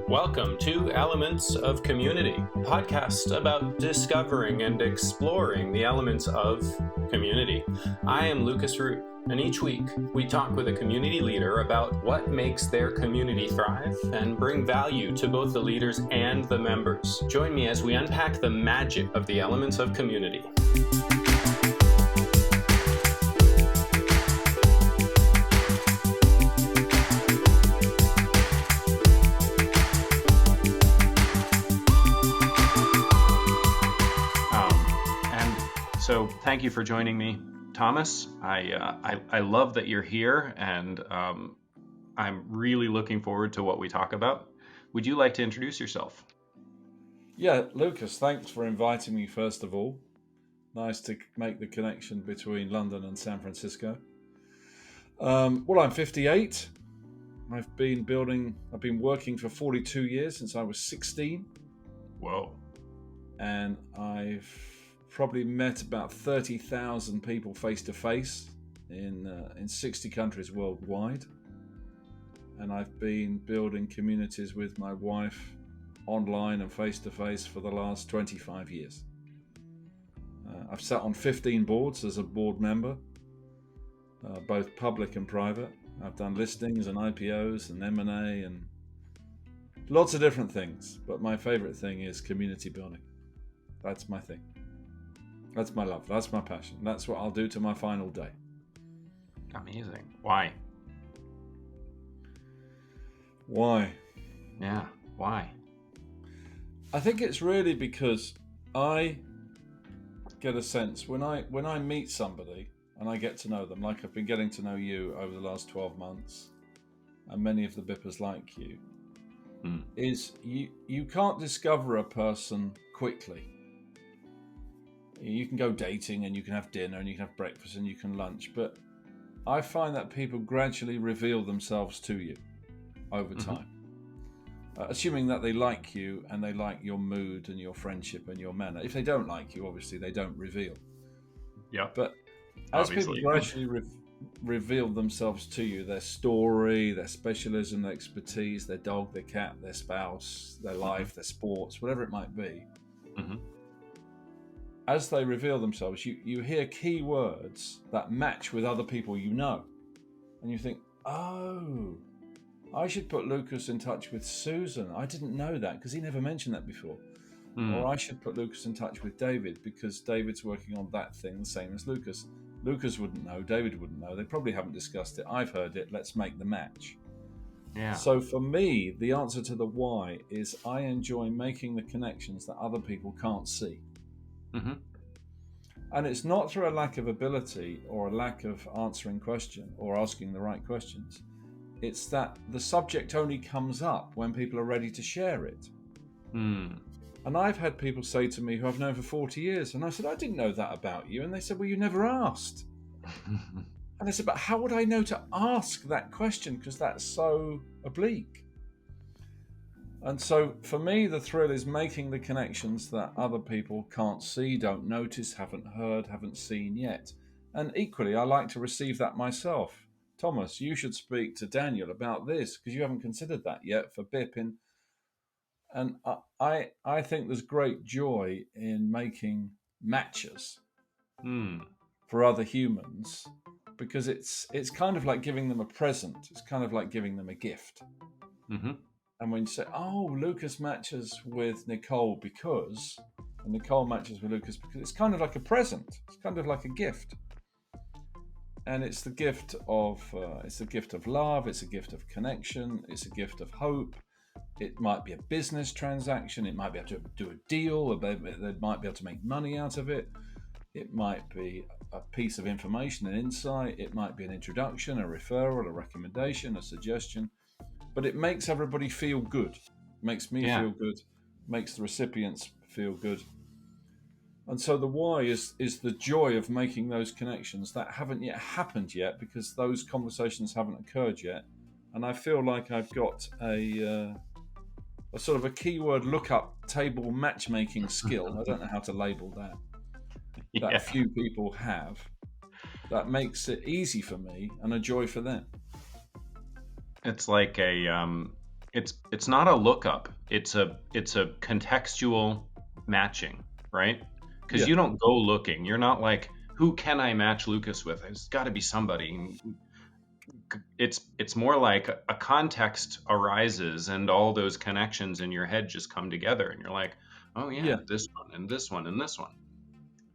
Welcome to Elements of Community, a podcast about discovering and exploring the elements of community. I am Lucas Root, and each week we talk with a community leader about what makes their community thrive and bring value to both the leaders and the members. Join me as we unpack the magic of the elements of community. So thank you for joining me, Thomas. I love that you're here, and I'm really looking forward to what we talk about. Would you like to introduce yourself? Yeah, Lucas, thanks for inviting me, first of all. Nice to make the connection between London and San Francisco. Well, I'm 58. I've been working for 42 years since I was 16. Whoa. And I've probably met about 30,000 people face to face in 60 countries worldwide. And I've been building communities with my wife online and face to face for the last 25 years. I've sat on 15 boards as a board member, both public and private. I've done listings and IPOs and M&A and lots of different things. But my favorite thing is community building. That's my thing. That's my love. That's my passion. That's what I'll do to my final day. Amazing. Why? Why? Yeah, why? I think it's really because I get a sense when I meet somebody and I get to know them, like I've been getting to know you over the last 12 months, and many of the Bippers like you, is you can't discover a person quickly. You can go dating and you can have dinner and you can have breakfast and you can lunch, but I find that people gradually reveal themselves to you over time, assuming that they like you and they like your mood and your friendship and your manner. If they don't like you, obviously they don't reveal. Yeah. But as people gradually reveal themselves to you, their story, their specialism, their expertise, their dog, their cat, their spouse, their life, their sports, whatever it might be, as they reveal themselves, you hear key words that match with other people you know. And you think, oh, I should put Lucas in touch with Susan. I didn't know that because he never mentioned that before. Or I should put Lucas in touch with David because David's working on that thing the same as Lucas. Lucas wouldn't know, David wouldn't know. They probably haven't discussed it. I've heard it. Let's make the match. Yeah. So for me, the answer to the why is I enjoy making the connections that other people can't see. And it's not through a lack of ability or a lack of answering question or asking the right questions. It's that the subject only comes up when people are ready to share it. And I've had people say to me who I've known for 40 years, and I said, I didn't know that about you. And they said, well, you never asked. And I said, but how would I know to ask that question? Because that's so oblique. And so for me, the thrill is making the connections that other people can't see, don't notice, haven't heard, haven't seen yet. And equally, I like to receive that myself. Thomas, you should speak to Daniel about this because you haven't considered that yet for BIP. And I think there's great joy in making matches for other humans because it's kind of like giving them a present. It's kind of like giving them a gift. And when you say, oh, Lucas matches with Nicole because, and Nicole matches with Lucas because, it's kind of like a present. It's kind of like a gift. And it's the gift of love. It's a gift of connection. It's a gift of hope. It might be a business transaction. It might be able to do a deal. They might be able to make money out of it. It might be a piece of information, an insight. It might be an introduction, a referral, a recommendation, a suggestion. But it makes everybody feel good. Makes me feel good. Makes the recipients feel good. And so the why is the joy of making those connections that haven't yet happened yet because those conversations haven't occurred yet. And I feel like I've got a sort of a keyword lookup table matchmaking skill. I don't know how to label that. That few people have. That makes it easy for me and a joy for them. It's like it's not a lookup. It's a contextual matching, right? Because Yeah. you don't go looking. You're not like, who can I match Lucas with? It's got to be somebody. It's more like a context arises, and all those connections in your head just come together, and you're like, oh yeah, Yeah. this one and this one and this one.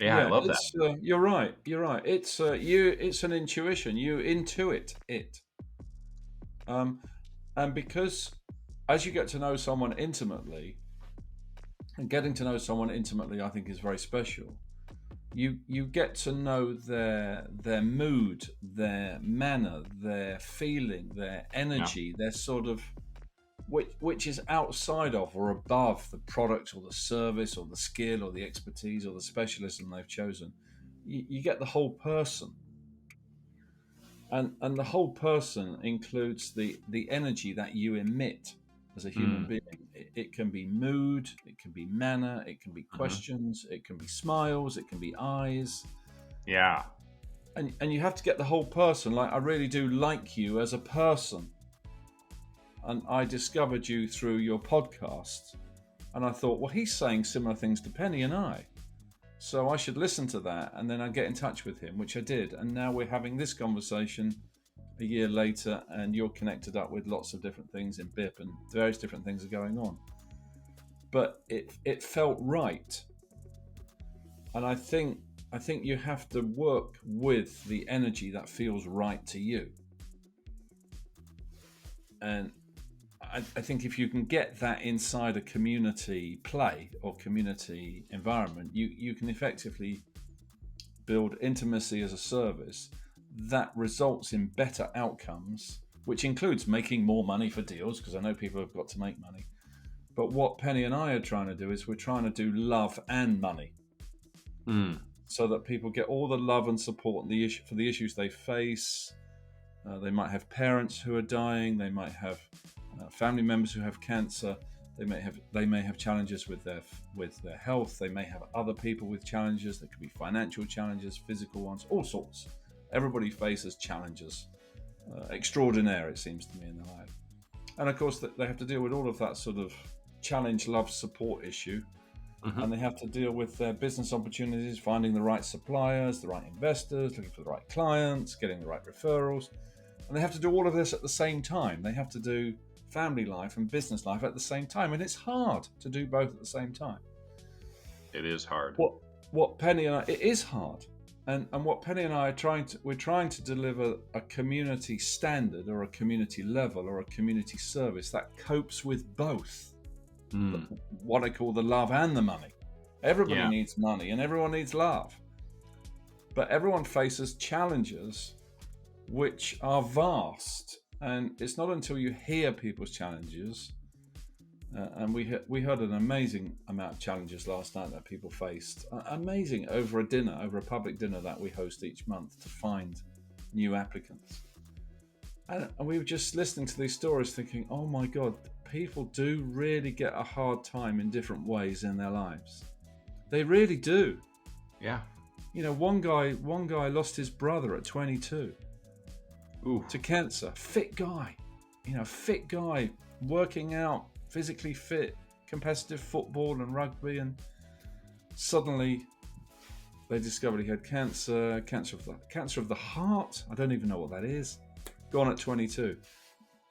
Yeah, I Yeah, love that. it's you're right. You're right. It's an intuition. You intuit it. And because as you get to know someone intimately, and getting to know someone intimately, I think is very special. You get to know their mood, their manner, their feeling, their Yeah. energy, their sort of which is outside of or above the product or the service or the skill or the expertise or the specialism they've chosen. You get the whole person, and the whole person includes the energy that you emit as a human Mm. being. It can be mood, it can be manner, it can be Hmm. questions, it can be smiles, it can be eyes, Yeah. and you have to get the whole person. Like, I really do like you as a person, and I discovered you through your podcast, and I thought, well, he's saying similar things to Penny and I, so I should listen to that, and then I get in touch with him, which I did, and now we're having this conversation a year later, and you're connected up with lots of different things in BIP, and various different things are going on. But it felt right, and I think you have to work with the energy that feels right to you. And I think if you can get that inside a community play or community environment, you can effectively build intimacy as a service that results in better outcomes, which includes making more money for deals, because I know people have got to make money. But what Penny and I are trying to do is we're trying to do love and money, so that people get all the love and support for the issues they face. They might have parents who are dying. They might have family members who have cancer. They may have challenges with their health. They may have other people with challenges. There could be financial challenges, physical ones, all sorts. Everybody faces challenges, extraordinaire, it seems to me, in their life. And of course, they have to deal with all of that sort of challenge, love, support issue. Mm-hmm. And they have to deal with their business opportunities, finding the right suppliers, the right investors, looking for the right clients, getting the right referrals. And they have to do all of this at the same time. They have to do family life and business life at the same time. And it's hard to do both at the same time. It is hard. What Penny and I, it is hard. And what Penny and I are we're trying to deliver a community standard or a community level or a community service that copes with both. What I call the love and the money. Everybody needs money and everyone needs love. But everyone faces challenges which are vast. And it's not until you hear people's challenges, and we heard an amazing amount of challenges last night that people faced. Amazing, over a public dinner that we host each month to find new applicants. And we were just listening to these stories thinking, oh my God, people do really get a hard time in different ways in their lives. They really do. Yeah. You know, one guy lost his brother at 22. Ooh. To cancer. Fit guy, working out, physically fit, competitive football and rugby, and suddenly they discovered he had cancer of the heart. I don't even know what that is. Gone at 22.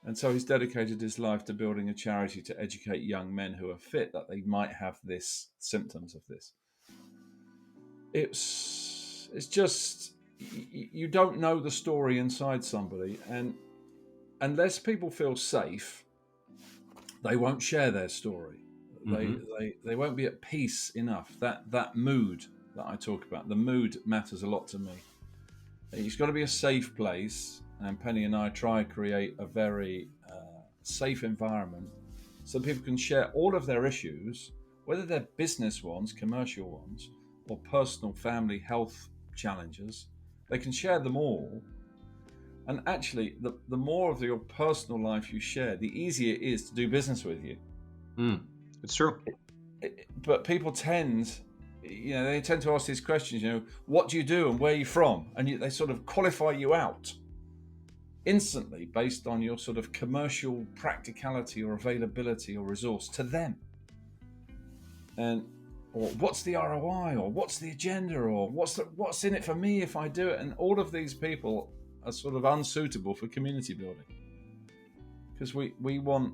And so he's dedicated his life to building a charity to educate young men who are fit that they might have this symptoms of this. It's just, you don't know the story inside somebody, and unless people feel safe, they won't share their story. Mm-hmm. They won't be at peace enough. That mood that I talk about, the mood matters a lot to me. It's got to be a safe place, and Penny and I try to create a very safe environment so people can share all of their issues, whether they're business ones, commercial ones, or personal family health challenges. They can share them all. And actually, the more of your personal life you share, the easier it is to do business with you. It's true. But people tend to ask these questions, what do you do and where are you from? And they sort of qualify you out. instantly based on your sort of commercial practicality or availability or resource to them. Or what's the ROI, or what's the agenda, or what's in it for me if I do it? And all of these people are sort of unsuitable for community building, because we want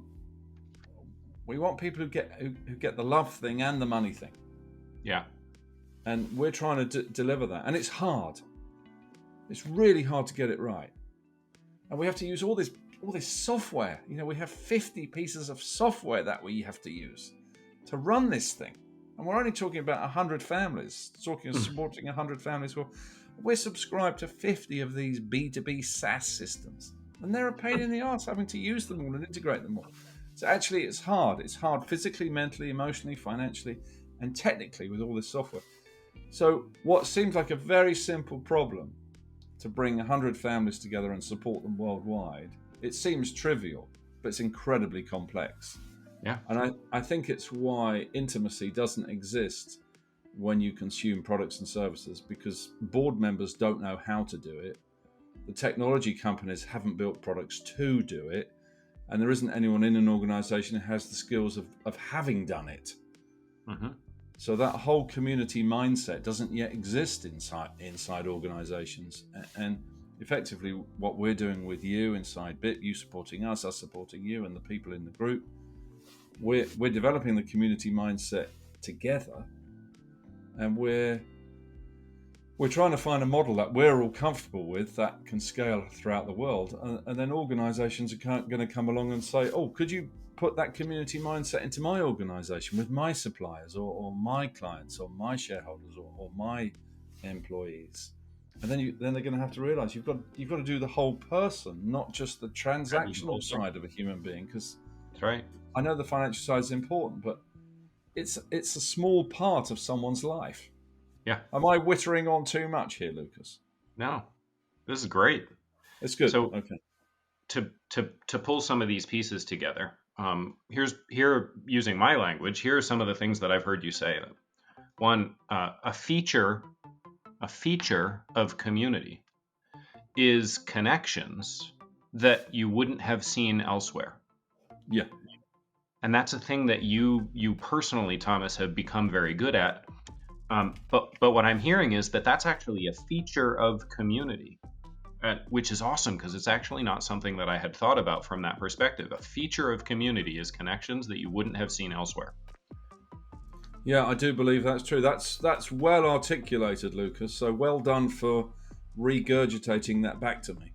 people who get the love thing and the money thing. Yeah. And we're trying to deliver that, and it's hard. It's really hard to get it right, and we have to use all this software. We have 50 pieces of software that we have to use to run this thing. And we're only talking about 100 families, supporting 100 families. Well, we're subscribed to 50 of these B2B SaaS systems. And they're a pain in the arse having to use them all and integrate them all. So actually, it's hard. It's hard physically, mentally, emotionally, financially, and technically with all this software. So what seems like a very simple problem to bring 100 families together and support them worldwide, it seems trivial, but it's incredibly complex. Yeah. And I think it's why intimacy doesn't exist when you consume products and services, because board members don't know how to do it. The technology companies haven't built products to do it. And there isn't anyone in an organization who has the skills of having done it. Mm-hmm. So that whole community mindset doesn't yet exist inside organizations. And effectively, what we're doing with you inside BIP, you supporting us supporting you, and the people in the group, we're developing the community mindset together, and we're trying to find a model that we're all comfortable with that can scale throughout the world. And then organizations are going to come along and say, oh, could you put that community mindset into my organization with my suppliers or my clients or my shareholders or my employees? And then they're going to have to realize you've got to do the whole person, not just the transactional side of a human being. Because that's right. I know the financial side is important, but it's a small part of someone's life. Yeah. Am I wittering on too much here, Lucas? No, this is great. It's good. So okay. To pull some of these pieces together, here using my language, here are some of the things that I've heard you say. One, a feature of community is connections that you wouldn't have seen elsewhere. Yeah. And that's a thing that you personally, Thomas, have become very good at. But what I'm hearing is that that's actually a feature of community, which is awesome, because it's actually not something that I had thought about from that perspective. A feature of community is connections that you wouldn't have seen elsewhere. Yeah, I do believe that's true. That's well articulated, Lucas. So well done for regurgitating that back to me.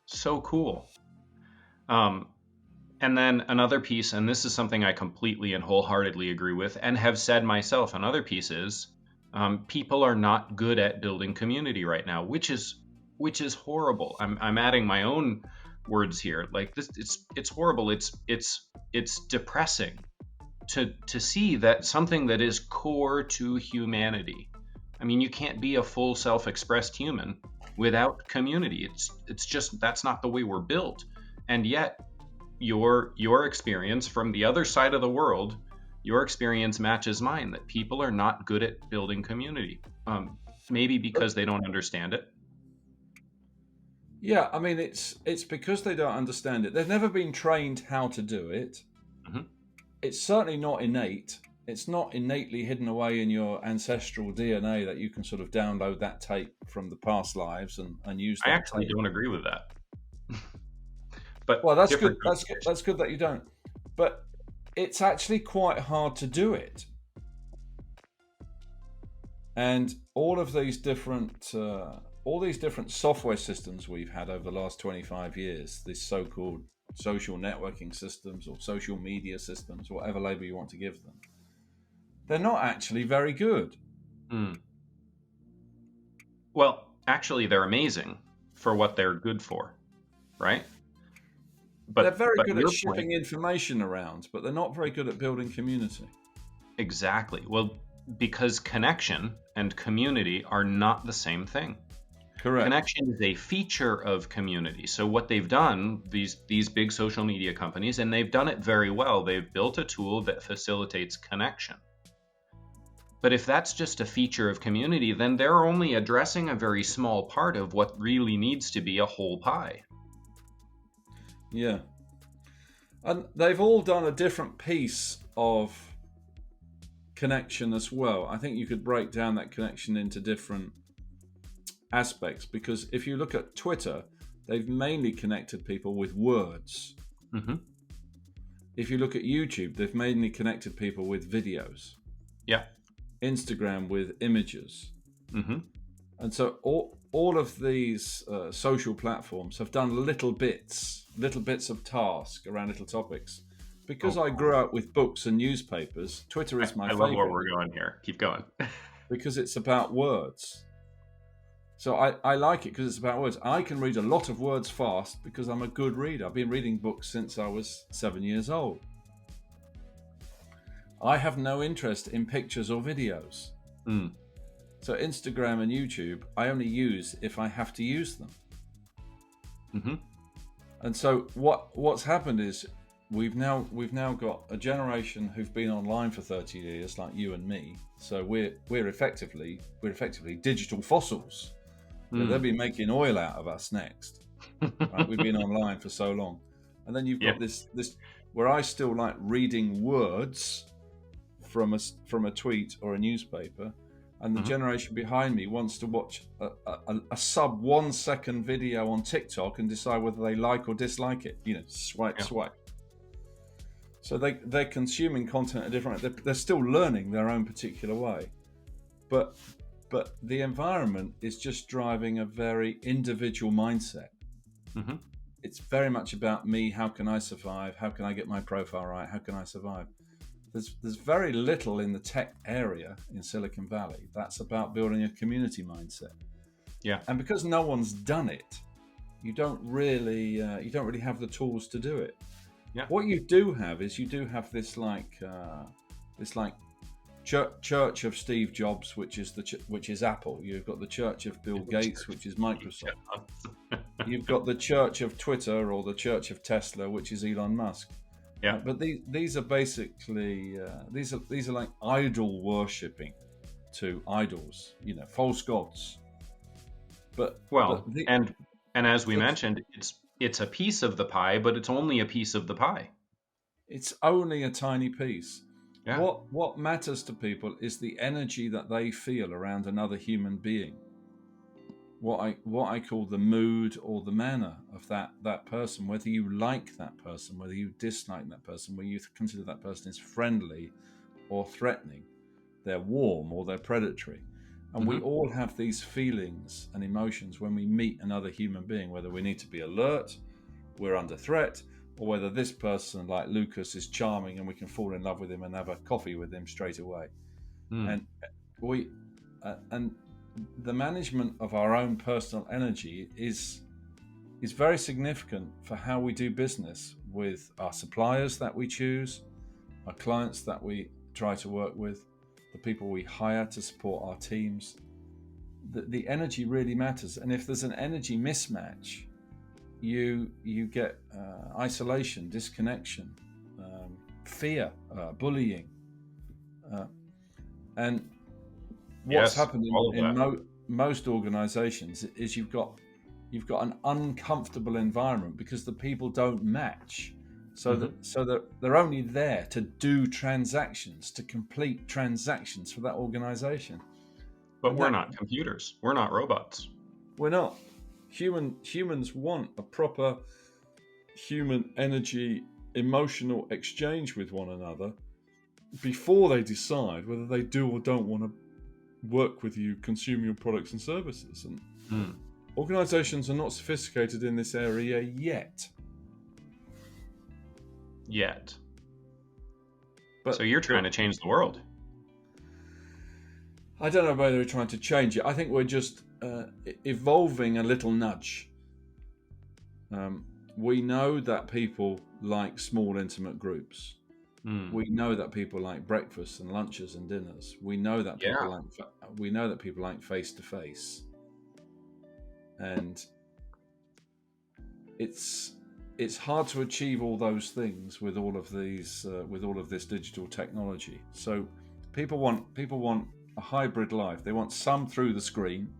So cool. And then another piece, and this is something I completely and wholeheartedly agree with and have said myself, another piece is people are not good at building community right now, which is horrible. I'm adding my own words here. Like this, it's horrible. It's depressing to see that something that is core to humanity. I mean, you can't be a full self-expressed human without community. It's just, that's not the way we're built. And yet your experience from the other side of the world, your experience matches mine, that people are not good at building community. Maybe because they don't understand it. Yeah, I mean, it's because they don't understand it. They've never been trained how to do it. Mm-hmm. It's certainly not innate. It's not innately hidden away in your ancestral DNA that you can sort of download that tape from the past lives and use that. I actually don't agree with that. But well, that's good. That's good that you don't. But it's actually quite hard to do it. And all these different software systems we've had over the last 25 years, these so-called social networking systems or social media systems, whatever label you want to give them, they're not actually very good. Mm. Well, actually, they're amazing for what they're good for, right? But they're very good at shipping information around, but they're not very good at building community. Exactly. Well, because connection and community are not the same thing. Correct. Connection is a feature of community. So what they've done, these big social media companies, and they've done it very well, they've built a tool that facilitates connection. But if that's just a feature of community, then they're only addressing a very small part of what really needs to be a whole pie. Yeah. And they've all done a different piece of connection as well. I think you could break down that connection into different aspects, because if you look at Twitter, they've mainly connected people with words. Mm-hmm. If you look at YouTube, they've mainly connected people with videos. Yeah. Instagram with images. Mm-hmm. And so all of these social platforms have done little bits of task around little topics. Because I grew up with books and newspapers, Twitter is my favorite. I love where we're going here. Keep going. Because it's about words. So I like it because it's about words. I can read a lot of words fast because I'm a good reader. I've been reading books since I was 7 years old. I have no interest in pictures or videos. Mm. So Instagram and YouTube, I only use if I have to use them. Mm-hmm. And so what's happened is we've now got a generation who've been online for 30 years, like you and me. So we're effectively digital fossils. Mm. They'll be making oil out of us next. Right? We've been online for so long, and then you've got this where I still like reading words from a tweet or a newspaper, and the generation behind me wants to watch a sub 1 second video on TikTok and decide whether they like or dislike it. Swipe. So they're consuming content a different way. They're still learning their own particular way, but the environment is just driving a very individual mindset. Mm-hmm. It's very much about me. How can I survive? How can I get my profile right? How can I survive? There's very little in the tech area in Silicon Valley that's about building a community mindset. Yeah. And because no one's done it, you don't really have the tools to do it. Yeah. What you do have is this church of Steve Jobs, which is Apple. You've got the church of Bill Gates, which is Microsoft. You've got the church of Twitter or the church of Tesla, which is Elon Musk. Yeah. But these are basically these are like idol worshipping to idols, false gods. And as we mentioned, it's a piece of the pie, but it's only a piece of the pie. It's only a tiny piece. Yeah. What matters to people is the energy that they feel around another human being. What I call the mood or the manner of that person, whether you like that person, whether you dislike that person, whether you consider that person is friendly or threatening, they're warm or they're predatory. And we all have these feelings and emotions when we meet another human being, whether we need to be alert, we're under threat, or whether this person, like Lucas, is charming and we can fall in love with him and have a coffee with him straight away. And the management of our own personal energy is very significant for how we do business with our suppliers that we choose, our clients that we try to work with, the people we hire to support our teams. The energy really matters. And if there's an energy mismatch, you get isolation, disconnection, fear, bullying, and what's happening in most organizations is you've got an uncomfortable environment because the people don't match. So that they're only there to do transactions, to complete transactions for that organization. But we're not computers. We're not robots. We're not. Humans want a proper human energy, emotional exchange with one another before they decide whether they do or don't want to work with you, consume your products and services. And organizations are not sophisticated in this area yet. So you're trying to change the world. I don't know whether we're trying to change it. I think we're just evolving a little nudge. We know that people like small, intimate groups. We know that people like breakfasts and lunches and dinners. We know that people like face to face. And it's hard to achieve all those things with all of this digital technology. So People want a hybrid life. They want some through the screen,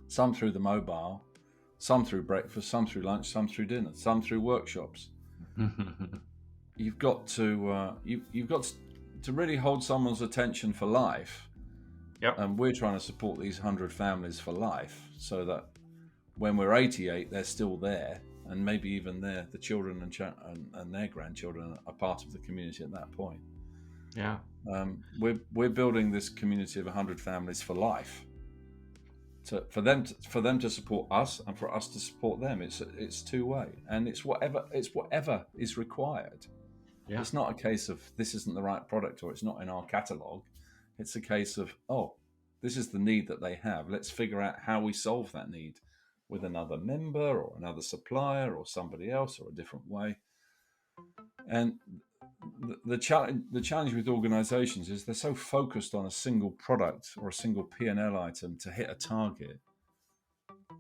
some through the mobile, some through breakfast, some through lunch, some through dinner, some through workshops. You've got to really hold someone's attention for life. Yep. And we're trying to support these 100 families for life, so that when we're 88, they're still there, and maybe even the children and their grandchildren are part of the community at that point. Yeah. We're building this community of 100 families for life. For them to support us, and for us to support them. It's two-way, and it's whatever is required. Yeah. It's not a case of this isn't the right product or it's not in our catalogue. It's a case of, this is the need that they have. Let's figure out how we solve that need with another member or another supplier or somebody else, or a different way. And the challenge with organizations is they're so focused on a single product or a single P&L item to hit a target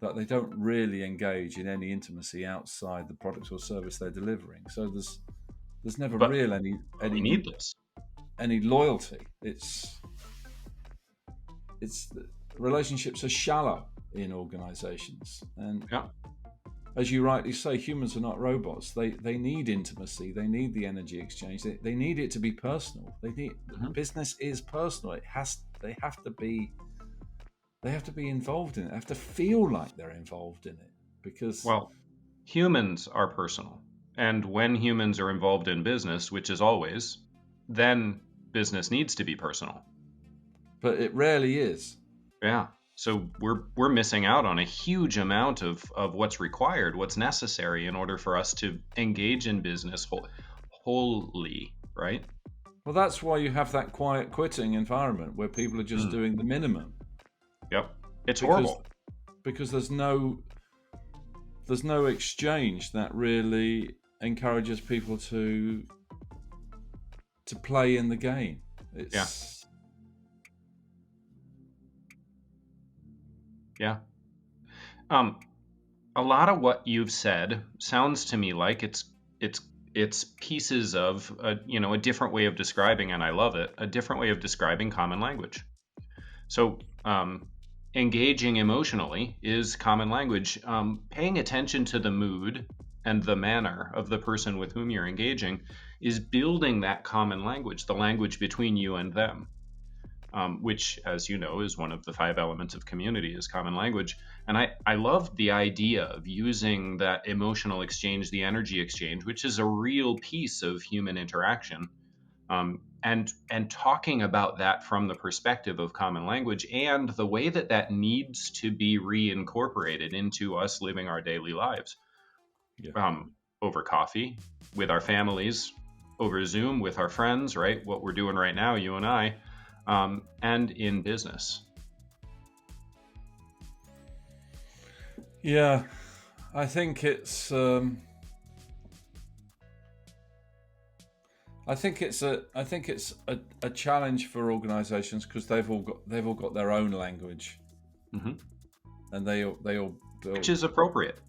that they don't really engage in any intimacy outside the product or service they're delivering. So there's never really we need this. Any loyalty. It's relationships are shallow in organizations, and as you rightly say, humans are not robots. They need intimacy. They need the energy exchange. They need it to be personal. Business is personal. They have to be involved in it. They have to feel like they're involved in it, because humans are personal, and when humans are involved in business, which is always, then business needs to be personal. But it rarely is. Yeah. So we're missing out on a huge amount of what's required, what's necessary in order for us to engage in business wholly, right? Well, that's why you have that quiet quitting environment where people are just doing the minimum. Yep. It's horrible. Because there's no exchange that really encourages people to play in the game. Yeah. A lot of what you've said sounds to me like it's pieces of a different way of describing, and I love it, a different way of describing common language. So engaging emotionally is common language. Paying attention to the mood and the manner of the person with whom you're engaging is building that common language, the language between you and them. Which, as you know, is one of the 5 elements of community, is common language. And I love the idea of using that emotional exchange, the energy exchange, which is a real piece of human interaction, and talking about that from the perspective of common language and the way that needs to be reincorporated into us living our daily lives. Over coffee, with our families, over Zoom, with our friends, right? What we're doing right now, you and I. And in business. Yeah, I think it's a challenge for organizations, because they've all got their own language, and they all build, which is appropriate.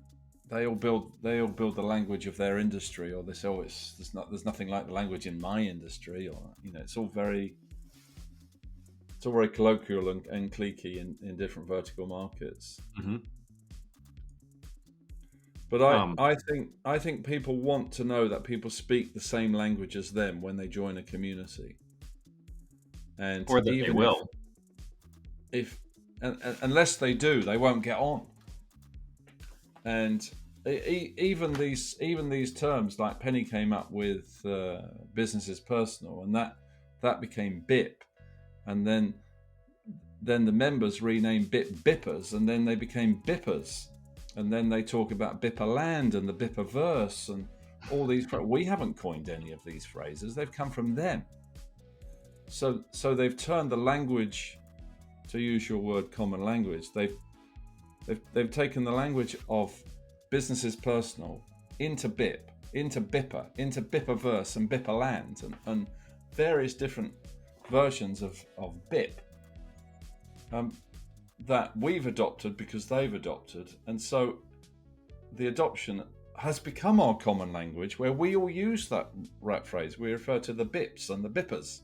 They all build the language of their industry, or they say, there's nothing like the language in my industry, or it's all very colloquial and cliquey in different vertical markets. But I think people want to know that people speak the same language as them when they join a community, or that they will. Unless they do, they won't get on. And even these terms, like Penny came up with, business is personal, and that became BIP. And then the members renamed BIP Bippers, and then they became Bippers. And then they talk about Bipperland and the Bipperverse and all these. We haven't coined any of these phrases. They've come from them. So they've turned the language, to use your word, common language. They've taken the language of business is personal into BIP, into Bipper, into Bipperverse and Bipperland, and various different versions of BIP that we've adopted because they've adopted. And so the adoption has become our common language, where we all use that phrase. We refer to the BIPs and the Bippers.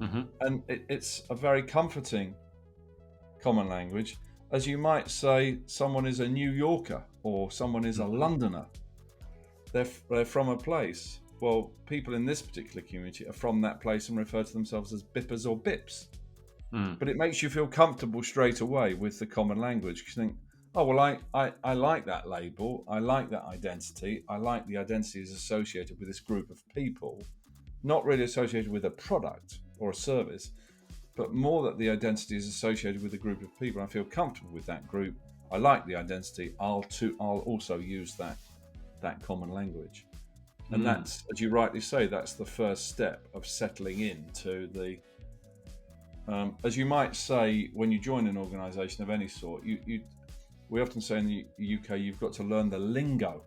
And it's a very comforting common language. As you might say, someone is a New Yorker or someone is a Londoner. They're from a place. Well, people in this particular community are from that place and refer to themselves as Bippers or Bips. But it makes you feel comfortable straight away with the common language. You think, oh, well, I like that label. I like that identity. I like the identity is associated with this group of people, not really associated with a product or a service, but more that the identity is associated with a group of people. I feel comfortable with that group. I like the identity. I'll also use that common language. And that's, as you rightly say, that's the first step of settling into the, as you might say, when you join an organisation of any sort, we often say in the UK, you've got to learn the lingo,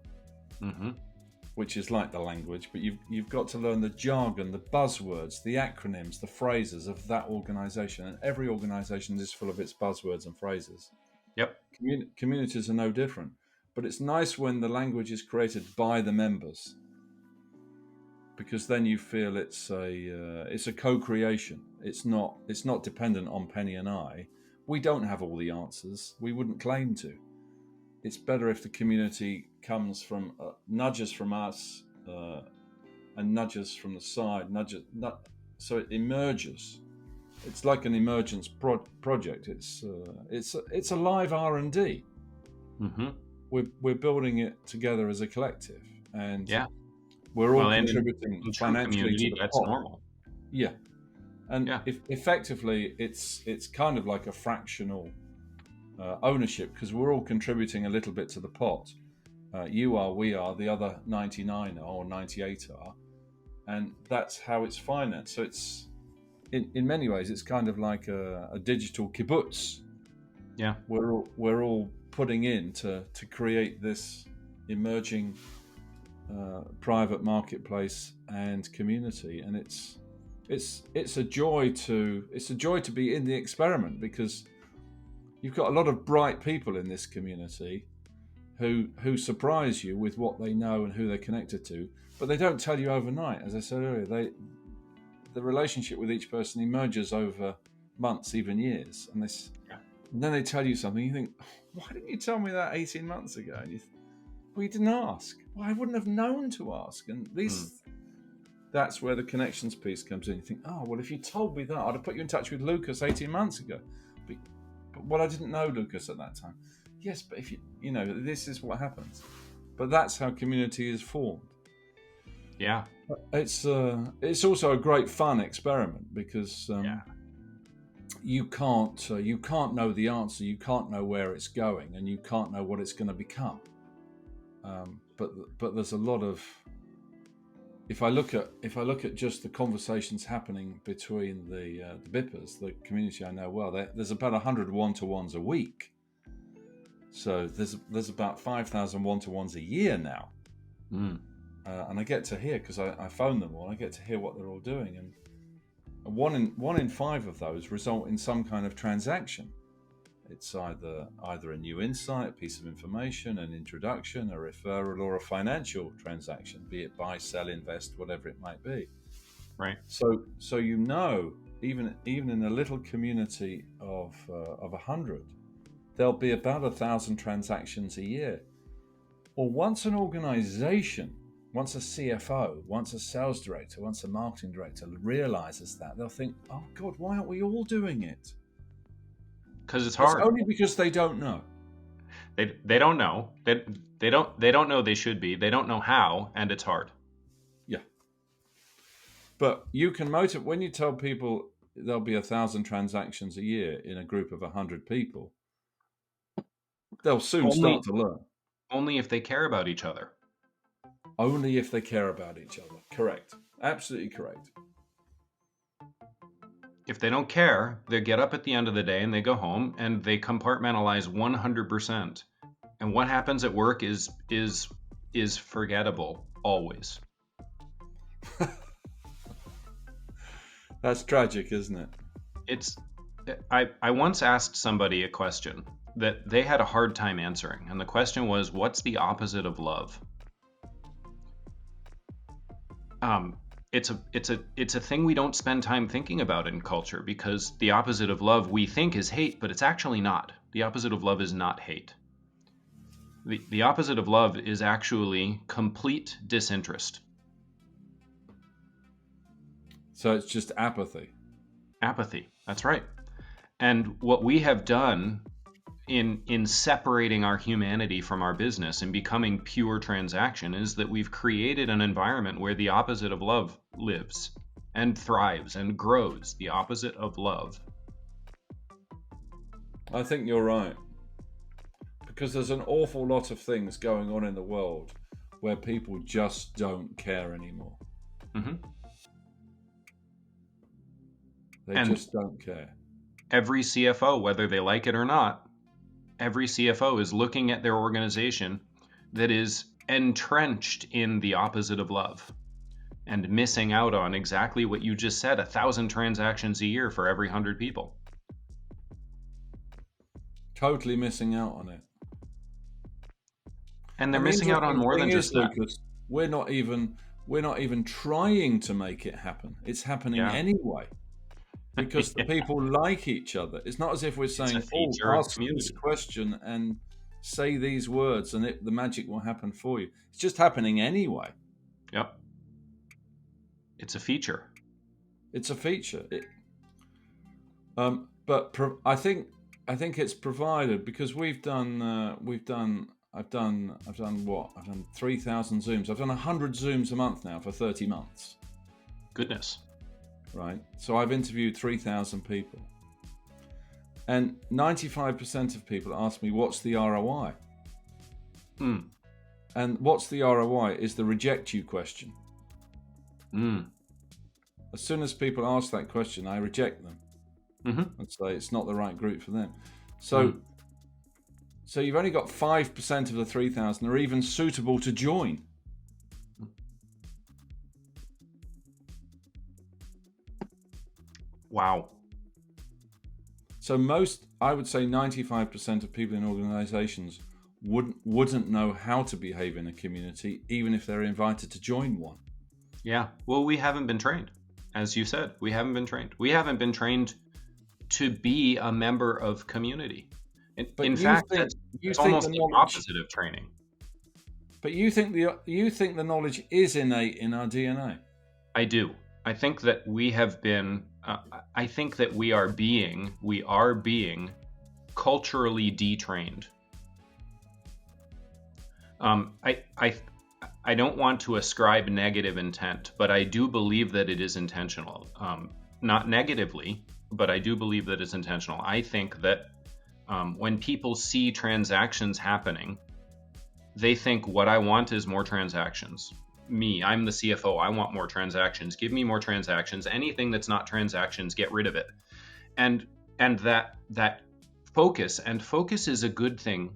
which is like the language, but you've got to learn the jargon, the buzzwords, the acronyms, the phrases of that organisation. And every organisation is full of its buzzwords and phrases. Yep. Communities are no different. But it's nice when the language is created by the members, because then you feel it's a co-creation. It's not dependent on Penny and I. We don't have all the answers. We wouldn't claim to. It's better if the community comes from nudges from us and nudges from the side, so it emerges. It's like an emergence project. It's a live R&D. We're building it together as a collective, and we're all contributing financially to the that's pot. Normal. Yeah, and effectively, it's kind of like a fractional ownership, because we're all contributing a little bit to the pot. You are, we are, the other 99 are, or 98 are, and that's how it's financed. So it's in many ways it's kind of like a digital kibbutz. Yeah, we're all putting in to create this emerging private marketplace and community, and it's a joy to be in the experiment, because you've got a lot of bright people in this community who surprise you with what they know and who they're connected to, but they don't tell you overnight. As I said earlier, the relationship with each person emerges over months, even years, and then they tell you something. You think, why didn't you tell me that 18 months ago? And well, you didn't ask. Well, I wouldn't have known to ask. And that's where the connections piece comes in. You think, oh, well, if you told me that, I'd have put you in touch with Lucas 18 months ago. But I didn't know Lucas at that time. Yes, but if this is what happens. But that's how community is formed. Yeah. It's also a great fun experiment, because you can't know the answer, you can't know where it's going, and you can't know what it's going to become. But there's a lot of, if I look at just the conversations happening between the Bippers, the community I know well, there's about 100 one-to-ones a week. So there's about 5,000 one-to-ones a year now. And I get to hear, because I phone them all, I get to hear what they're all doing, and one in 5 of those result in some kind of transaction. It's either a new insight, a piece of information, an introduction, a referral, or a financial transaction, be it buy, sell, invest, whatever it might be. Right. So even in a little community of 100, there'll be about 1,000 transactions a year. Or once an organization, once a CFO, once a sales director, once a marketing director realizes that, they'll think, oh God, why aren't we all doing it? Because it's hard. It's only because they don't know. They don't know. They don't know they should be. They don't know how, and it's hard. Yeah. But you can motivate, when you tell people there'll be 1,000 transactions a year in a group of 100 people, they'll soon start to learn. Only if they care about each other. Only if they care about each other. Correct. Absolutely correct. If they don't care, they get up at the end of the day and they go home and they compartmentalize 100%. And what happens at work is forgettable always. That's tragic, isn't it? I once asked somebody a question that they had a hard time answering, and the question was, what's the opposite of love? it's a thing we don't spend time thinking about in culture, because the opposite of love we think is hate, but it's actually not. The opposite of love is not hate. The opposite of love is actually complete disinterest. So it's just apathy. Apathy, that's right. And what we have done in separating our humanity from our business and becoming pure transaction is that we've created an environment where the opposite of love lives and thrives and grows. The opposite of love. I think you're right. Because there's an awful lot of things going on in the world where people just don't care anymore. Mm-hmm. They just don't care. Every CFO, whether they like it or not, every CFO is looking at their organization that is entrenched in the opposite of love and missing out on exactly what you just said, 1,000 transactions a year for every 100 people. Totally missing out on it. And they're missing out on more than just that. Lucas, we're not even trying to make it happen. It's happening anyway. Because the people like each other. It's not as if we're saying, ask this question and say these words and the magic will happen for you. It's just happening anyway. Yep. It's a feature. It's a feature. But I think it's provided because I've done 3,000 Zooms. I've done 100 Zooms a month now for 30 months. Goodness. Right. So I've interviewed 3,000 people. And 95% of people ask me, what's the ROI? And what's the ROI is the reject you question. As soon as people ask that question, I reject them. And say it's not the right group for them. So you've only got 5% of the 3,000 are even suitable to join. Wow. So I would say 95% of people in organizations wouldn't know how to behave in a community, even if they're invited to join one. Yeah. Well, we haven't been trained. As you said, we haven't been trained. We haven't been trained to be a member of community. In fact, it's almost the opposite of training. But you think the knowledge is innate in our DNA? I do. I think that we have been. I think that we are being culturally detrained. I don't want to ascribe negative intent, but I do believe that it is intentional. Not negatively, but I do believe that it's intentional. I think that when people see transactions happening, they think what I want is more transactions. I'm the CFO. I want more transactions. Give me more transactions. Anything that's not transactions, get rid of it. And that focus is a good thing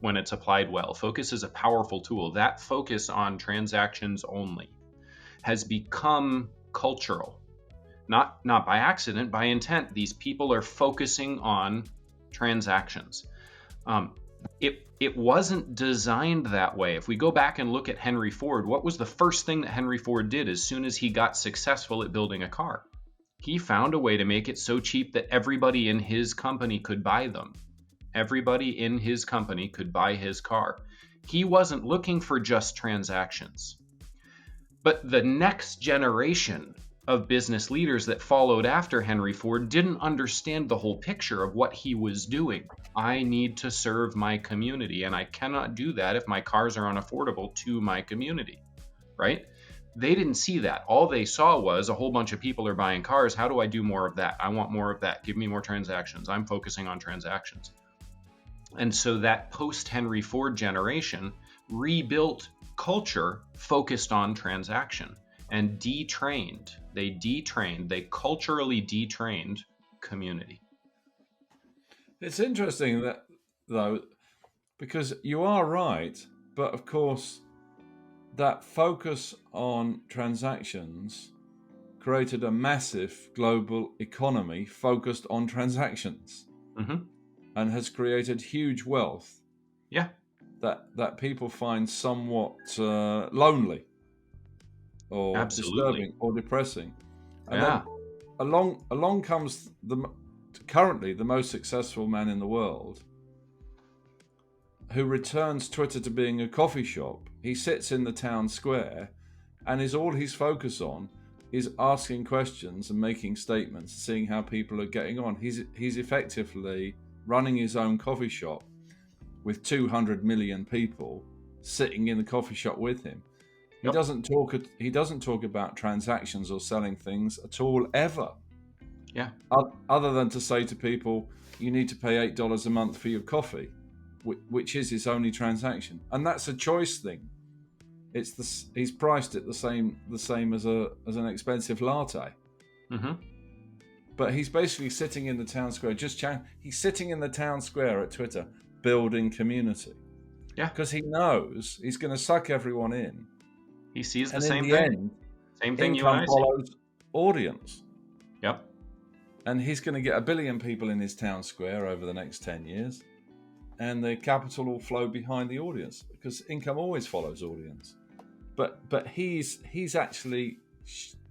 when it's applied well. Focus is a powerful tool. That focus on transactions only has become cultural. Not by accident, by intent. These people are focusing on transactions. It wasn't designed that way. If we go back and look at Henry Ford, what was the first thing that Henry Ford did as soon as he got successful at building a car? He found a way to make it so cheap that everybody in his company could buy them. Everybody in his company could buy his car. He wasn't looking for just transactions. But the next generation of business leaders that followed after Henry Ford didn't understand the whole picture of what he was doing. I need to serve my community, and I cannot do that if my cars are unaffordable to my community, right? They didn't see that. All they saw was a whole bunch of people are buying cars. How do I do more of that? I want more of that. Give me more transactions. I'm focusing on transactions. And so that post-Henry Ford generation rebuilt culture focused on transaction and detrained. They culturally detrained community. It's interesting that, though, because you are right, but of course, that focus on transactions created a massive global economy focused on transactions and has created huge wealth. Yeah. That people find somewhat lonely. or Absolutely. disturbing or depressing. And Yeah. then along comes currently the most successful man in the world, who returns Twitter to being a coffee shop. He sits in the town square, and all he's focused on is asking questions and making statements, seeing how people are getting on. He's effectively running his own coffee shop with 200 million people sitting in the coffee shop with him. He Yep. doesn't talk about transactions or selling things at all, ever. Yeah. Other than to say to people, you need to pay $8 a month for your coffee, which is his only transaction, and that's a choice thing. He's priced it the same as an expensive latte. Mm-hmm. But he's basically sitting in the town square, he's sitting in the town square at Twitter, building community. Yeah. Because he knows he's going to suck everyone in. He sees the And same in the thing. end, Same thing you and income I follows audience. Yep. And he's going to get 1 billion people in his town square over the next 10 years. And the capital will flow behind the audience, because income always follows audience. But he's actually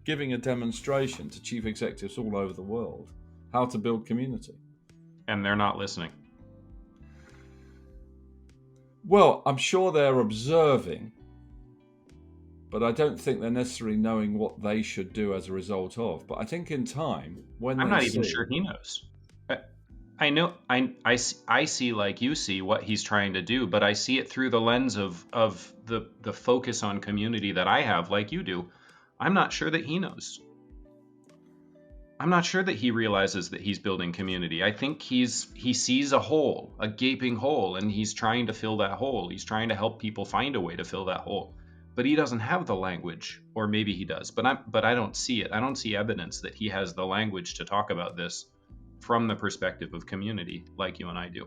giving a demonstration to chief executives all over the world how to build community. And they're not listening. Well, I'm sure they're observing, but I don't think they're necessarily knowing what they should do as a result of. But I think in time, when I'm they not see, even sure he knows. I know I see like you see what he's trying to do, but I see it through the lens of the focus on community that I have, like you do. I'm not sure that he knows. I'm not sure that he realizes that he's building community. I think he sees a hole, a gaping hole, and he's trying to fill that hole. He's trying to help people find a way to fill that hole. But he doesn't have the language, or maybe he does, but I don't see it. I don't see evidence that he has the language to talk about this from the perspective of community, like you and I do.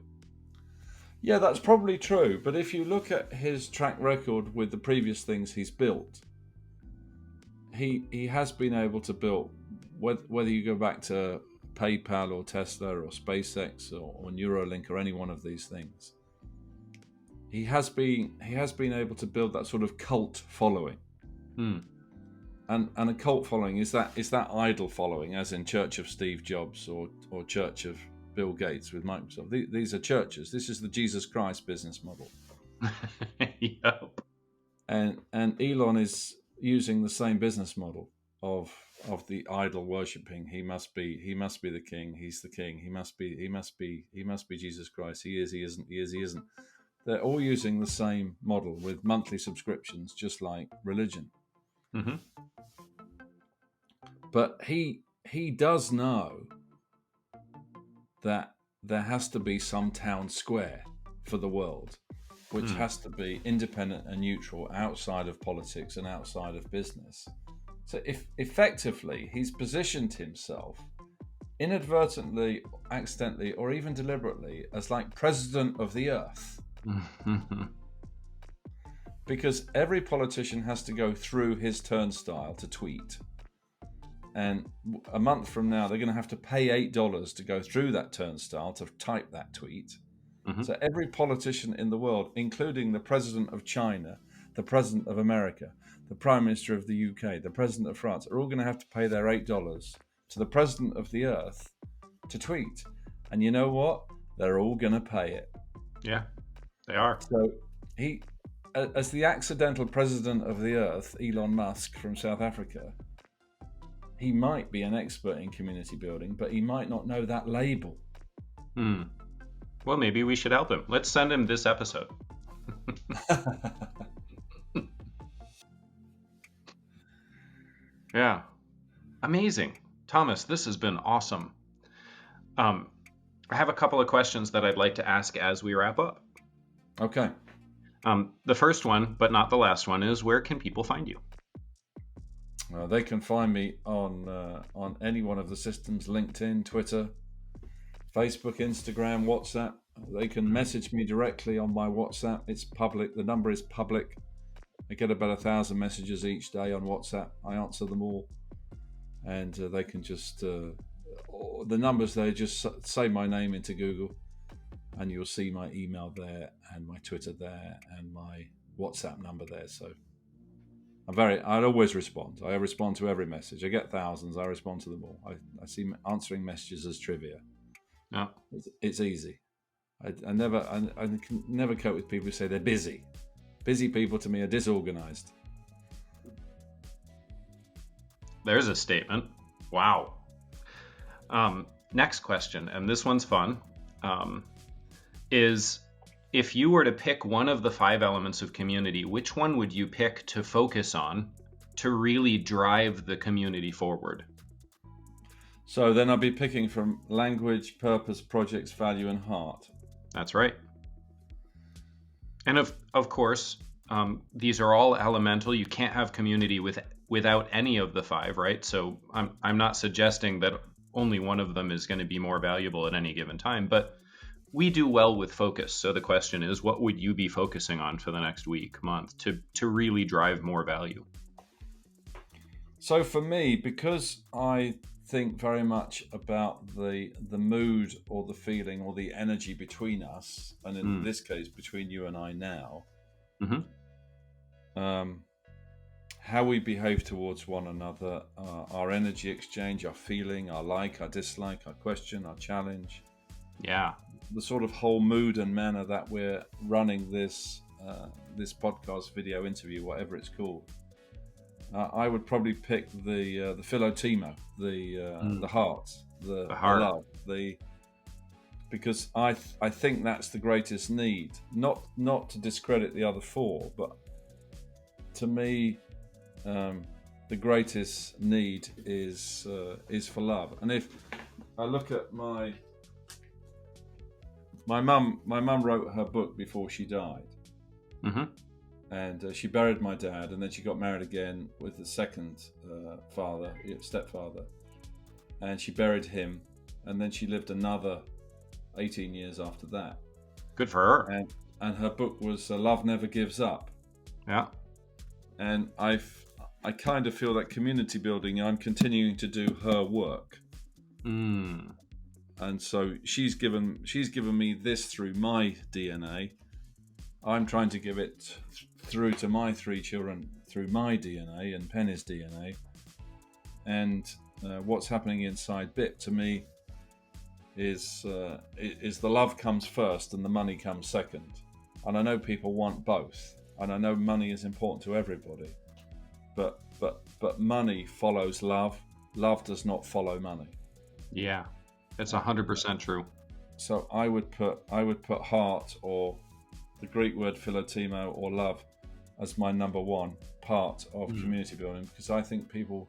Yeah, that's probably true. But if you look at his track record with the previous things he's built, he has been able to build, whether you go back to PayPal or Tesla or SpaceX or Neuralink or any one of these things, he has been able to build that sort of cult following. And a cult following is that idol following, as in Church of Steve Jobs or Church of Bill Gates with Microsoft. These are churches. This is the Jesus Christ business model. Yep. And Elon is using the same business model of the idol worshipping. He must be the king. He's the king. He must be Jesus Christ. He is. He isn't. He is. He isn't. They're all using the same model with monthly subscriptions, just like religion. Mm-hmm. But he does know that there has to be some town square for the world, which has to be independent and neutral, outside of politics and outside of business. So if effectively he's positioned himself inadvertently, accidentally, or even deliberately as like president of the earth. Because every politician has to go through his turnstile to tweet. And a month from now, they're going to have to pay $8 to go through that turnstile to type that tweet. Mm-hmm. So every politician in the world, including the president of China, the president of America, the prime minister of the UK, the president of France, are all going to have to pay their $8 to the president of the earth to tweet. And you know what? They're all going to pay it. Yeah, they are. So he, as the accidental president of the earth, Elon Musk from South Africa, he might be an expert in community building, but he might not know that label. Well, maybe we should help him. Let's send him this episode. Yeah. Amazing. Thomas, this has been awesome. I have a couple of questions that I'd like to ask as we wrap up. Okay. The first one, but not the last one, is where can people find you? They can find me on any one of the systems: LinkedIn, Twitter, Facebook, Instagram, WhatsApp. They can message me directly on my WhatsApp. It's public. The number is public. I get about 1,000 messages each day on WhatsApp. I answer them all, and they can just the numbers there. Just say my name into Google, and you'll see my email there, and my Twitter there, and my WhatsApp number there. So I'd always respond. I respond to every message. I get thousands. I respond to them all. I see answering messages as trivia. Yeah. It's easy. I can never cope with people who say they're busy. Busy people to me are disorganized. There's a statement. Wow. Next question, and this one's fun, is if you were to pick one of the 5 elements of community, which one would you pick to focus on to really drive the community forward? So then I'll be picking from language, purpose, projects, value, and heart. That's right. And of course, these are all elemental. You can't have community without any of the 5, right? So I'm not suggesting that only one of them is going to be more valuable at any given time, but we do well with focus. So the question is, what would you be focusing on for the next week, month, to really drive more value? So for me, because I think very much about the mood or the feeling or the energy between us, and in this case between you and I now, how we behave towards one another, our energy exchange, our feeling, our like, our dislike, our question, our challenge, the sort of whole mood and manner that we're running this podcast, video interview, whatever it's called. I would probably pick the philotimo, the heart, the love, because I think that's the greatest need. Not to discredit the other 4, but to me, the greatest need is for love. And if I look at my mum wrote her book before she died. And she buried my dad, and then she got married again with the second stepfather, and she buried him, and then she lived another 18 years after that. Good for her. And her book was Love Never Gives Up. Yeah. And I kind of feel that community building, I'm continuing to do her work. And so she's given me this through my DNA. I'm trying to give it through to my 3 children through my DNA and Penny's DNA. And what's happening inside BIP to me is the love comes first and the money comes second. And I know people want both, and I know money is important to everybody, but money follows love. Love does not follow money. Yeah, that's 100% true. So I would put heart, or the Greek word philotimo, or love, as my number 1 part of community building, because I think people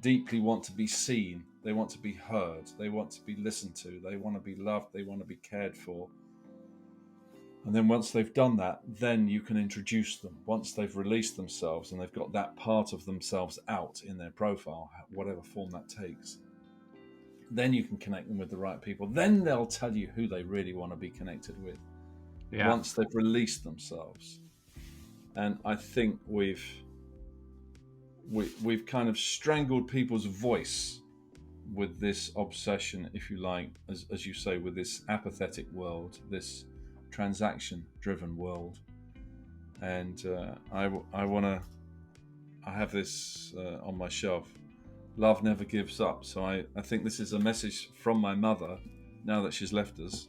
deeply want to be seen, they want to be heard, they want to be listened to, they want to be loved, they want to be cared for. And then once they've done that, then you can introduce them. Once they've released themselves and they've got that part of themselves out in their profile, whatever form that takes, then you can connect them with the right people. Then they'll tell you who they really want to be connected with. Once they've released themselves. And I think we've kind of strangled people's voice with this obsession, if you like, as you say, with this apathetic world, this transaction-driven world. And I have this on my shelf. Love never gives up. So I think this is a message from my mother, now that she's left us.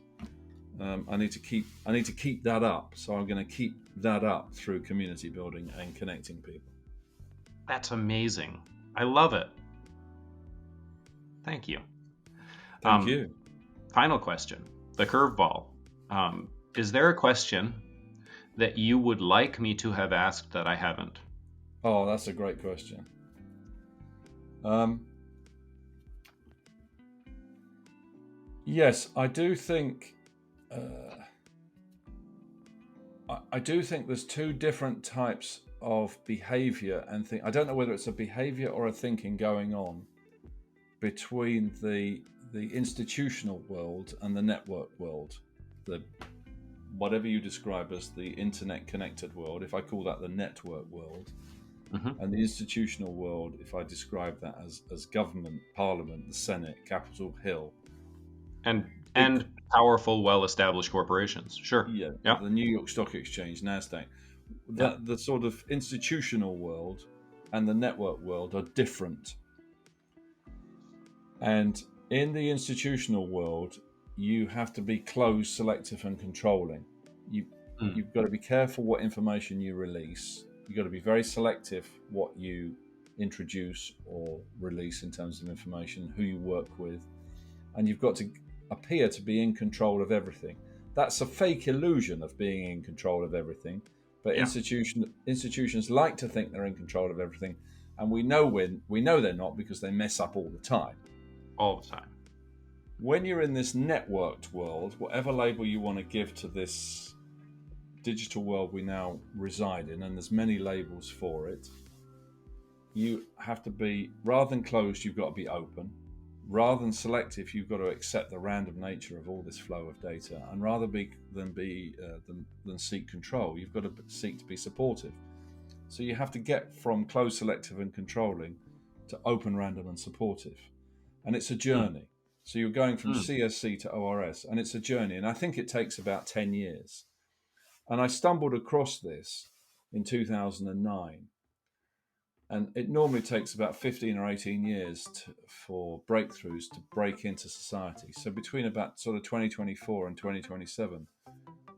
I need to keep that up. So I'm going to keep that up through community building and connecting people. That's amazing. I love it. Thank you. Thank you. Final question, the curveball. Is there a question that you would like me to have asked that I haven't? Oh, that's a great question. Yes, I do think I do think there's 2 different types of behavior and I don't know whether it's a behavior or a thinking going on between the institutional world and the network world, the whatever you describe as the internet connected world, if I call that the network world, and the institutional world, if I describe that as government, parliament, the Senate, Capitol Hill, and powerful, well-established corporations. Sure. Yeah. The New York Stock Exchange, NASDAQ. The sort of institutional world and the network world are different. And in the institutional world, you have to be closed, selective, and controlling. You've got to be careful what information you release. You've got to be very selective what you introduce or release in terms of information, who you work with. And you've got to appear to be in control of everything. That's a fake illusion of being in control of everything. But institutions like to think they're in control of everything. And we know they're not, because they mess up all the time. All the time. When you're in this networked world, whatever label you want to give to this digital world we now reside in, and there's many labels for it, you have to be, rather than closed, you've got to be open. Rather than selective, you've got to accept the random nature of all this flow of data, and rather than seek control, you've got to seek to be supportive. So you have to get from closed, selective, and controlling to open, random, and supportive, and it's a journey. So you're going from CSC to ORS, and it's a journey, and I think it takes about 10 years. And I stumbled across this in 2009. And it normally takes about 15 or 18 years for breakthroughs to break into society. So between about sort of 2024 and 2027,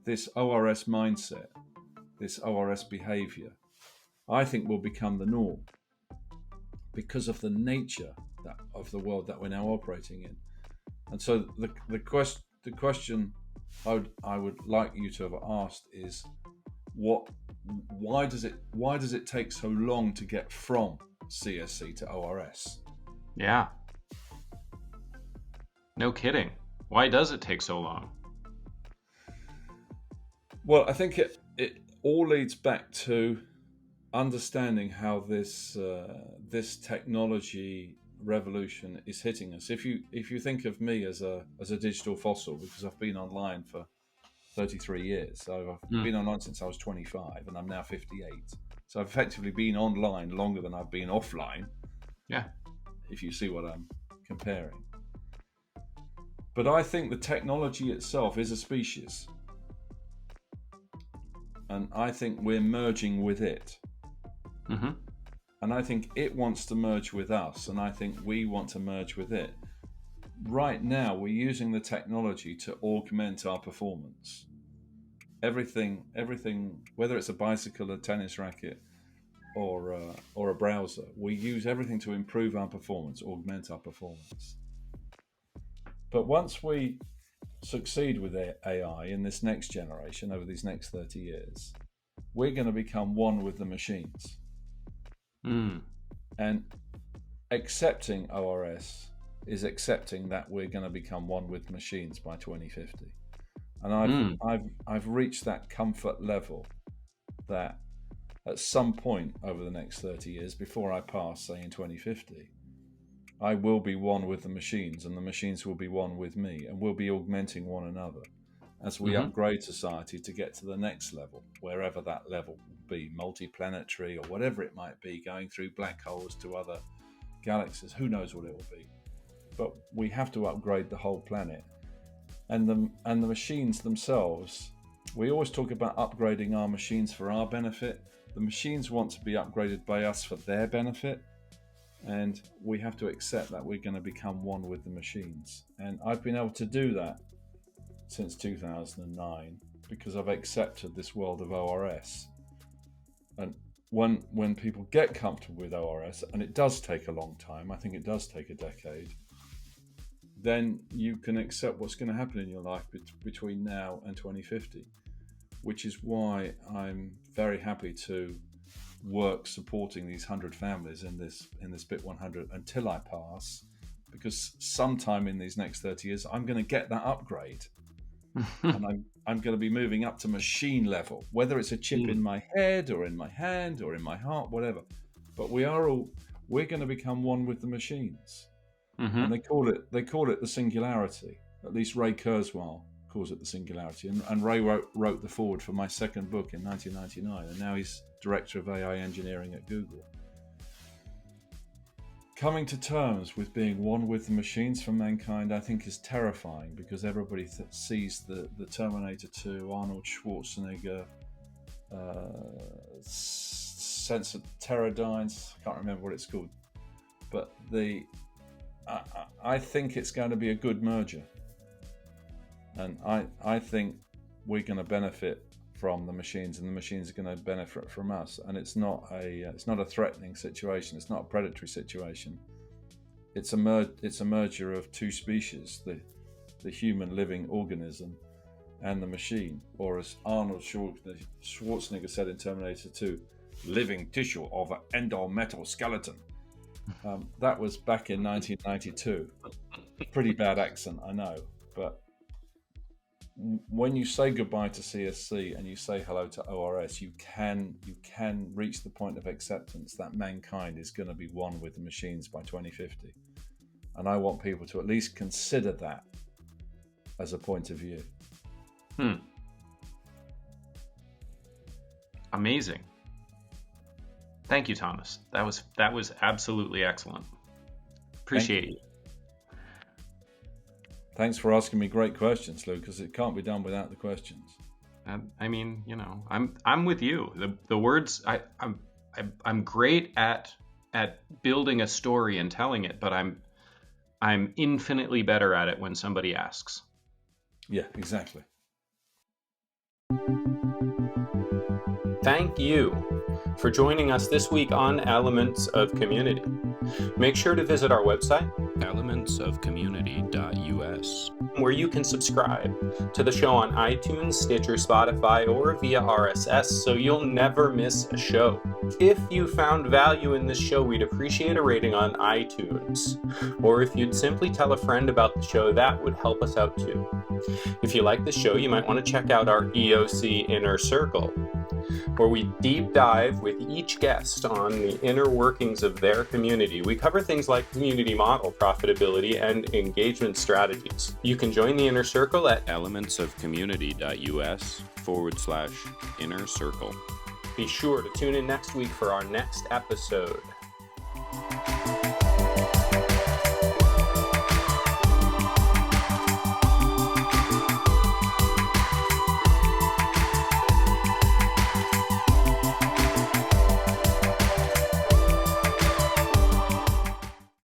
this ORS mindset, this ORS behavior, I think will become the norm because of the nature of the world that we're now operating in. And so the question I would like you to have asked is, why does it take so long to get from CSC to ORS? Yeah. No kidding. Why does it take so long? Well, I think it all leads back to understanding how this technology revolution is hitting us. If you think of me as a digital fossil, because I've been online for 33 years. So I've been online since I was 25, and I'm now 58. So I've effectively been online longer than I've been offline. Yeah. If you see what I'm comparing. But I think the technology itself is a species. And I think we're merging with it. Mm-hmm. And I think it wants to merge with us, and I think we want to merge with it. Right now, we're using the technology to augment our performance. Everything, whether it's a bicycle, a tennis racket, or a browser, we use everything to improve our performance, augment our performance. But once we succeed with AI in this next generation, over these next 30 years, we're going to become one with the machines. And accepting ORS is accepting that we're going to become one with machines by 2050. And I've reached that comfort level that at some point over the next 30 years, before I pass, say in 2050, I will be one with the machines, and the machines will be one with me, and we'll be augmenting one another as we upgrade society to get to the next level, wherever that level will be, multiplanetary or whatever it might be, going through black holes to other galaxies. Who knows what it will be? But we have to upgrade the whole planet. And the machines themselves, we always talk about upgrading our machines for our benefit. The machines want to be upgraded by us for their benefit. And we have to accept that we're going to become one with the machines. And I've been able to do that since 2009 because I've accepted this world of ORS. And when people get comfortable with ORS, and it does take a long time, I think it does take a decade, then you can accept what's going to happen in your life between now and 2050, which is why I'm very happy to work supporting these 100 families in this BIP 100 until I pass, because sometime in these next 30 years, I'm going to get that upgrade. And I'm going to be moving up to machine level, whether it's a chip in my head or in my hand or in my heart, whatever. But we're going to become one with the machines. And they call it the singularity. At least Ray Kurzweil calls it the singularity. And Ray wrote the foreword for my second book in 1999, and now he's director of AI engineering at Google. Coming to terms with being one with the machines for mankind, I think, is terrifying, because everybody sees the Terminator 2, Arnold Schwarzenegger, Sensor Teradynes. I can't remember what it's called, but I think it's going to be a good merger, and I think we're going to benefit from the machines, and the machines are going to benefit from us. And it's not a threatening situation. It's not a predatory situation. It's a merger of two species: the human living organism and the machine, or as Arnold Schwarzenegger said in Terminator 2, living tissue of an endometal skeleton. That was back in 1992. Pretty bad accent, I know, but when you say goodbye to CSC and you say hello to ORS, you can reach the point of acceptance that mankind is going to be one with the machines by 2050. And I want people to at least consider that as a point of view. Amazing. Thank you, Thomas. That was absolutely excellent. Appreciate you. Thanks for asking me great questions, Lou, because it can't be done without the questions. I mean, I'm with you. The words, I'm great at building a story and telling it, but I'm infinitely better at it when somebody asks. Yeah, exactly. Thank you for joining us this week on Elements of Community. Make sure to visit our website, elementsofcommunity.us, where you can subscribe to the show on iTunes, Stitcher, Spotify, or via RSS so you'll never miss a show. If you found value in this show, we'd appreciate a rating on iTunes. Or if you'd simply tell a friend about the show, that would help us out too. If you like the show, you might want to check out our EOC Inner Circle, where we deep dive with each guest on the inner workings of their community. We cover things like community model, profitability, and engagement strategies. You can join the Inner Circle at elementsofcommunity.us/inner circle. Be sure to tune in next week for our next episode.